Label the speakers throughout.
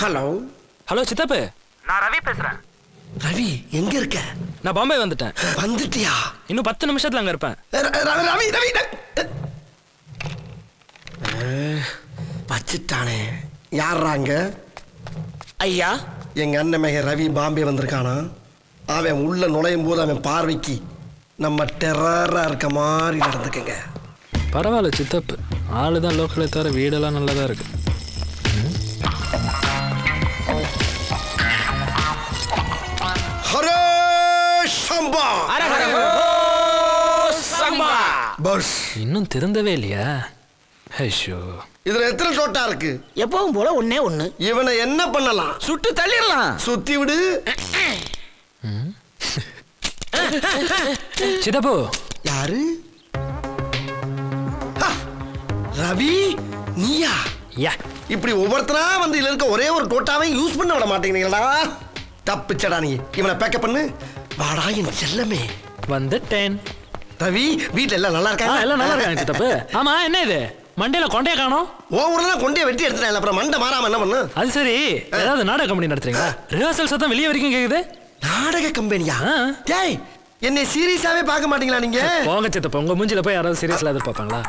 Speaker 1: Hello
Speaker 2: hello சித்தப்பு,
Speaker 3: நான் ரவி பேசுறேன்.
Speaker 1: ரவி எங்க இருக்க?
Speaker 2: நான் பாம்பே வந்துட்டேன்.
Speaker 1: வந்துட்டியா?
Speaker 2: இன்னும் 10 நிமிஷத்துல அங்க இருப்பேன்.
Speaker 1: ரவி ரவி வச்சுட்டானே. யார்றாங்க?
Speaker 2: ஐயா,
Speaker 1: எங்க அண்ணன் மகன் ரவி பாம்பே வந்திருக்கானா? அவன் உள்ள நுழையும் போது அவன் பார்வைக்கு நம்ம டெரரா இருக்க மாதிரி நடந்துக்கங்க.
Speaker 2: பரவாயில்ல சித்தப்பு, ஆளுதான் லோக்கலை தவிர வீடெல்லாம் நல்லதா இருக்கு.
Speaker 1: ஹரே சம்பா, பஸ்
Speaker 2: இன்னும் திருந்தவே இல்லையா? ஐயோ,
Speaker 1: இதுல எத்தனை டோட்டா இருக்கு?
Speaker 4: எப்பவும் போல ஒண்ணே ஒண்ணு.
Speaker 1: இவனை என்ன பண்ணலாம்?
Speaker 4: சுட்டு தள்ளிடலாம்.
Speaker 1: சுத்தி விடு.
Speaker 2: சித்தப்பு.
Speaker 1: யாரு? ரவி நீயா?
Speaker 2: யா,
Speaker 1: இப்படி ஒவ்வொருத்தரா வந்து இதுல இருக்க ஒரே ஒரு டோட்டாவை யூஸ் பண்ண விட மாட்டேங்கிறீங்களா? தப்பிச்சடா நீ. இவனை பேக்கப் பண்ணு. வாடா என் செல்லமே.
Speaker 2: வந்துட்டேன்.
Speaker 1: ரவி, வீட்டுல எல்லாம் நல்லா இருக்காங்க?
Speaker 2: எல்லாம் நல்லா இருக்காங்க சித்தப்பு. ஆமா, என்ன இது மண்டையில கொண்டைய காணோம்?
Speaker 1: ஓவரா கொண்டைய வெட்டி எடுத்துட்டேன். அப்புறம் மண்டை மாறாம என்ன பண்ணு?
Speaker 2: அது சரி, ஏதாவது நாடக கம்பெனி நடத்துறீங்களா? ரிஹர்சல் சத்தம் வெளியே வரைக்கும் கேக்குது.
Speaker 1: நாடக கம்பெனியா? டேய், என்னை சீரியஸாவே பார்க்க மாட்டீங்களா நீங்க?
Speaker 2: போங்க சித்தப்பா, உங்க மூஞ்சில போய் யாராவது சீரியஸ்ல எதிர்பார்ப்பாங்களா?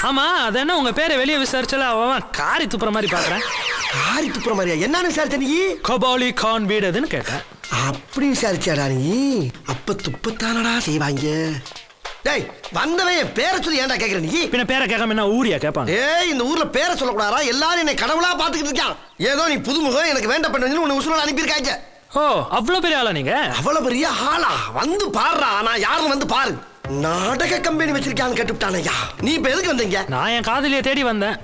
Speaker 2: ஆமா, அது என்ன உங்க பேரை வெளியே விசாரிச்சால அவன் காரி துப்புற மாதிரி பாக்குறேன்.
Speaker 1: காரி துப்புற மாதிரியா? என்னன்னு விசாரிச்ச நீ?
Speaker 2: கபாலி கான் வீடு அதுன்னு கேட்டேன்.
Speaker 1: அப்படி விசாரிச்சாடா நீ? அப்ப துப்பத்தானடா செய்வாங்க. டேய், வந்தவன் என் பேரை சொல்லி ஏன்டா கேக்குற நீ?
Speaker 2: பின்ன பேரை கேட்காம என்ன ஊரியா கேட்பாங்க?
Speaker 1: ஏய், இந்த ஊர்ல பேரை சொல்லக்கூடாதா? எல்லாரும் என்னை கடவுளா பாத்துக்கிட்டு இருக்கான். ஏதோ நீ புதுமுகம், எனக்கு வேண்ட பண்ணு உன்னை உசுரோட அனுப்பியிருக்காங்க.
Speaker 2: ஓ, அவ்வளவு பெரிய ஆளா நீங்க?
Speaker 1: அவ்வளவு பெரிய ஆளா? வந்து பாருடா, நான் யாருன்னு வந்து பாரு. நாடக கம்பெனி வச்சிருக்கான்னு கேட்டுட்டானயா? நீ இப்ப எதுக்கு வந்தீங்க?
Speaker 2: நான் என் காதலியை தேடி வந்தேன்.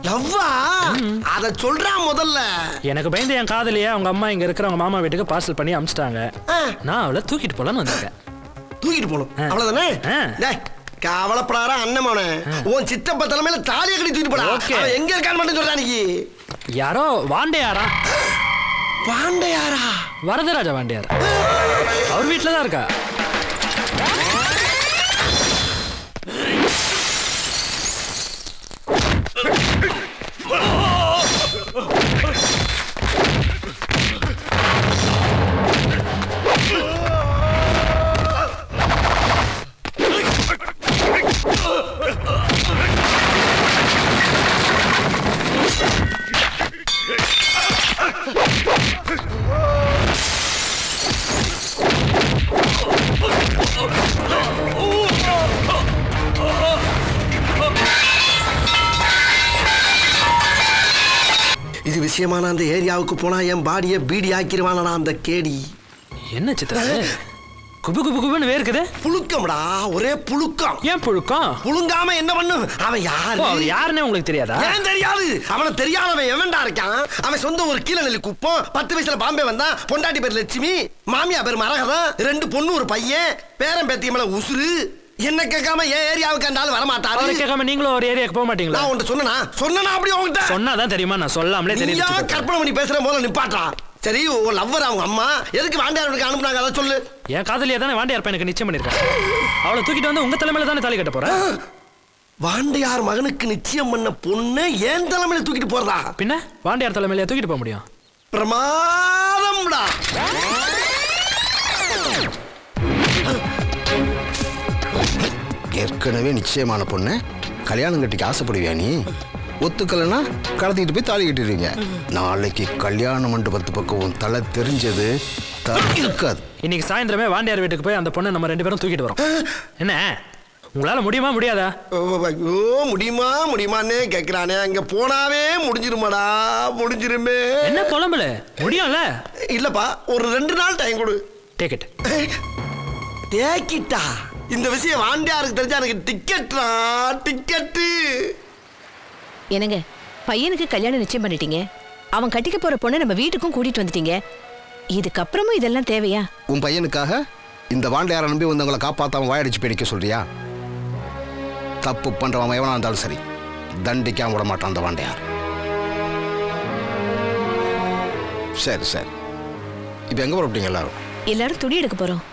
Speaker 1: லவ்வா? அத சொல்றா முதல்ல.
Speaker 2: எனக்கு பயந்து என் காதலிய அவங்க அம்மா இங்க இருக்கிற அவங்க மாமா வீட்டுக்கு பார்சல் பண்ணி அனுப்பிச்சிட்டாங்க. நான் அவளை தூக்கிட்டு போலான்னு வந்திருக்கேன்.
Speaker 1: தூக்கிட்டு போகணும் அவ்வளவுதானே? டேய், கவலைப்படாத அண்ணமானே. உன் சித்தப்பா தலைமையில தாலியை கட்டி தூக்கிட்டு போடா. அவன் எங்க இருக்கான்னு மட்டும் சொல்றா நீ.
Speaker 2: யாரோ வாண்டையாரா?
Speaker 1: வாண்டையாரா?
Speaker 2: வரதராஜ வாண்டையார். அவர் வீட்டுல தான் இருக்கா.
Speaker 1: இது விஷயமான அந்த ஏரியாவுக்கு போனா என் பாடியை பீடி ஆக்கிடுவானா அந்த கேடி.
Speaker 2: என்ன சித்திர குபு குபு குபுன்னு வேர்க்குது?
Speaker 1: புழுக்கம்டா, ஒரே புழுக்கம்.
Speaker 2: ஏன் புழுக்கம்?
Speaker 1: புழுங்காம என்ன பண்ணு? அவன் யாரு?
Speaker 2: அவர் யாருன்னு உங்களுக்கு தெரியாதா?
Speaker 1: ஏன் தெரியாது? அவனை தெரியாதவன் எவன்டா இருக்கான்? அவன் சொந்த ஒரு கீழநெல்லி குப்பம். 10 வயசுல பாம்பே வந்தான். பொண்டாட்டி பேர் லட்சுமி, மாமியா பேர் மரகதம், 2 பொண்ணு ஒரு பையன், பேரன் பேத்திய மேல உசுறு. என்ன கேட்காம ஏன் ஏரியாவுக்கு அந்த ஆள் வர மாட்டாரு?
Speaker 2: அவரை கேட்காம நீங்களும் ஒரு ஏரியாவுக்கு போக மாட்டீங்களா?
Speaker 1: நான் உன்கிட்ட சொன்னா அப்படி உன்கிட்ட
Speaker 2: சொன்னாதான் தெரியுமா? நான் சொல்லாமலே தெரியும்.
Speaker 1: கற்பனை பண்ணி பேசுற போல நிப்பாட்டா. சரி, உன் லவ்வர் அவங்க அம்மா எதுக்கு வாண்டியாருக்கு அனுப்புனாங்க அதை சொல்லு.
Speaker 2: என் காதலியா தானே வாண்டியார் பையனுக்கு நிச்சயம் பண்ணிருக்கேன். அவளை தூக்கிட்டு வந்து உங்க தலைமையில தானே தாலி கட்ட போறேன்.
Speaker 1: வாண்டியார் மகனுக்கு நிச்சயம் பண்ண பொண்ணு ஏன் தலைமையில தூக்கிட்டு போறதா?
Speaker 2: பின்ன வாண்டியார் தலைமையில தூக்கிட்டு போக முடியும்?
Speaker 1: பிரமாதம்டா.
Speaker 5: ஏற்கனவே நிச்சயமான பொண்ணு கல்யாணம் கட்டிக்கு ஆசைப்படுவியா நீ? ஒத்துக்கலைன்னா கடத்திட்டு போய் தாலி கட்டிடுவீங்க. நாளைக்கு கல்யாண மண்டபத்து பக்கம் தலை தெரிஞ்சது இருக்காது.
Speaker 2: இன்னைக்கு சாயந்தரமே வாண்டியார் வீட்டுக்கு போய் அந்த பொண்ணை நம்ம 2 பேரும் தூக்கிட்டு வரோம். என்ன உங்களால முடியுமா முடியாதா?
Speaker 1: ஐயோ, முடியுமான்னு கேக்குறானே. அங்க போனாவே முடிஞ்சிருமாடா. முடிஞ்சிருமே.
Speaker 2: என்ன புலம்பல? முடியும்ல?
Speaker 1: இல்லப்பா, ஒரு 2 நாள் டைம் கொடு.
Speaker 2: டிக்கெட்
Speaker 1: டேக்கிட்டா? இந்த விஷயம் வாண்டியாருக்கு தெரிஞ்சா எனக்கு டிக்கெட்ரா, டிக்கெட்டு.
Speaker 6: என்னங்க, பையனுக்கு கல்யாணம் நிச்சயம் பண்ணிட்டீங்க. அவன் கட்டிக்க போற பொண்ணை நம்ம வீட்டுக்கும் கூட்டிட்டு வந்துட்டீங்க. இதுக்கப்புறமும் இதெல்லாம் தேவையா?
Speaker 5: உன் பையனுக்காக இந்த வாண்டையாரை நம்பி வந்தவங்களை காப்பாத்தாம வாயடிச்சு பிடிக்க சொல்றியா? தப்பு பண்றவன் எவனா இருந்தாலும் சரி, தண்டிக்காம விட மாட்டான் அந்த வாண்டையார். சரி சரி, இப்ப எங்க போறீங்க எல்லாரும்?
Speaker 6: எல்லாரும் துணி எடுக்க போறோம்.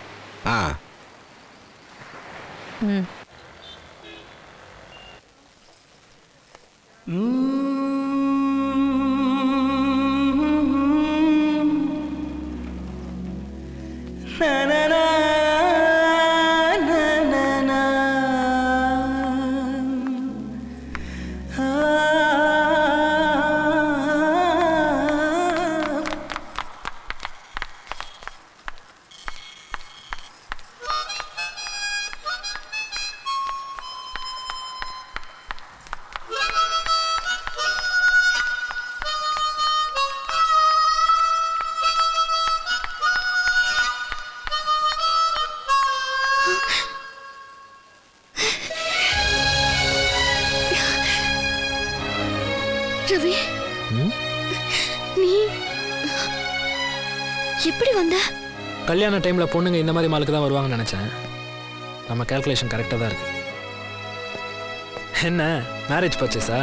Speaker 3: ரவி நீ எப்படி வந்த?
Speaker 2: கல்யாண டைம்ல பொண்ணுங்க இந்த மாதிரி மாலுக்கு தான் வருவாங்கன்னு நினைச்சேன். நம்ம கால்குலேஷன் கரெக்டாக தான் இருக்கு. என்ன மேரேஜ் பர்ச்சேஸா?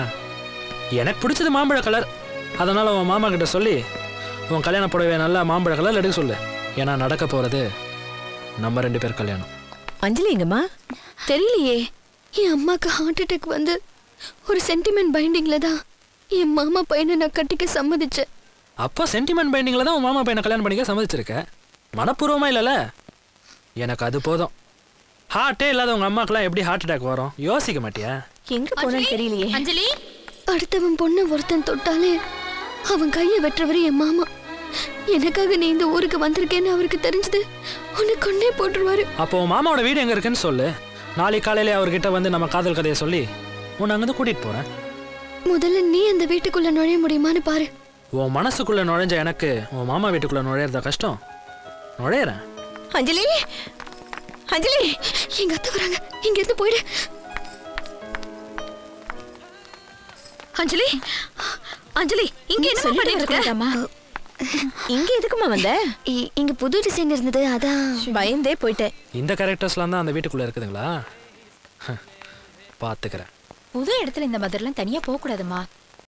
Speaker 2: எனக்கு பிடிச்சது மாம்பழ கலர். அதனால உன் மாமா கிட்ட சொல்லி உன் கல்யாண புடவை நல்லா மாம்பழ கலர் எடுக்க சொல்லு. ஏன்னா நடக்க போறது நம்ம 2 பேர் கல்யாணம்.
Speaker 6: அஞ்சலி எங்கம்மா?
Speaker 3: தெரியலையே. என் அம்மாக்கு ஹார்ட் அட்டாக் வந்து ஒரு சென்டிமெண்ட் பைண்டிங்ல தான் என் மாமா பையனை நான் கட்டிக்க சம்மதிச்சேன்.
Speaker 2: அப்போ சென்டிமெண்ட் பைண்டிங்கில் தான் உன் மாமா பையனை கல்யாணம் பண்ணிக்க சம்மதிச்சிருக்க. மனப்பூர்வமா இல்லைல்ல? எனக்கு அது போதும். ஹார்ட்டே இல்லாத உங்க அம்மாக்கெல்லாம் எப்படி ஹார்ட் அட்டாக் வரும் யோசிக்க மாட்டியா?
Speaker 6: எங்க போனேன்னு தெரியலையே.
Speaker 3: அஞ்சலி, அடுத்தவன் பொண்ணை ஒருத்தன் தொட்டாலே அவன் கையை வெட்டுறவர் என் மாமா. எனக்காக நீ இந்த ஊருக்கு வந்திருக்கேன்னு அவருக்கு தெரிஞ்சது உன்னை கொண்டே போட்டுருவாரு.
Speaker 2: அப்போ உன் மாமாவோட வீடு எங்க இருக்குன்னு சொல்லு. நாளைக்கு காலையில அவர்கிட்ட வந்து நம்ம காதல் கதையை சொல்லி உன்னை அங்கிருந்து கூட்டிட்டு போறேன்.
Speaker 3: முதல்ல நீ அந்த வீட்டுக்குள்ள நுழைய முடியுமான்னு பாரு.
Speaker 2: உன் மனசுக்குள்ள நுழைஞ்ச எனக்கு உன் மாமா வீட்டுக்குள்ள நுழையிறதா கஷ்டம். நுழையிறேன்.
Speaker 6: அஞ்சலி, அஞ்சலி,
Speaker 3: எங்க அத்தை வராங்க, இங்க இருந்து போயிடு.
Speaker 6: அஞ்சலி, அஞ்சலி, இங்க என்ன பண்ணிட்டு இருக்க? இங்க எதுக்குமா வந்த?
Speaker 3: இங்க புது டிசைன் இருந்தது, அதான்
Speaker 6: பயந்தே போயிட்டேன்.
Speaker 2: இந்த கேரக்டர்ஸ்லாம் தான் அந்த வீட்டுக்குள்ள இருக்குதுங்களா? பாத்துக்கிறேன்.
Speaker 7: புது இடத்துல இந்த மாதிரிலாம் தனியா போக கூடாதுமா.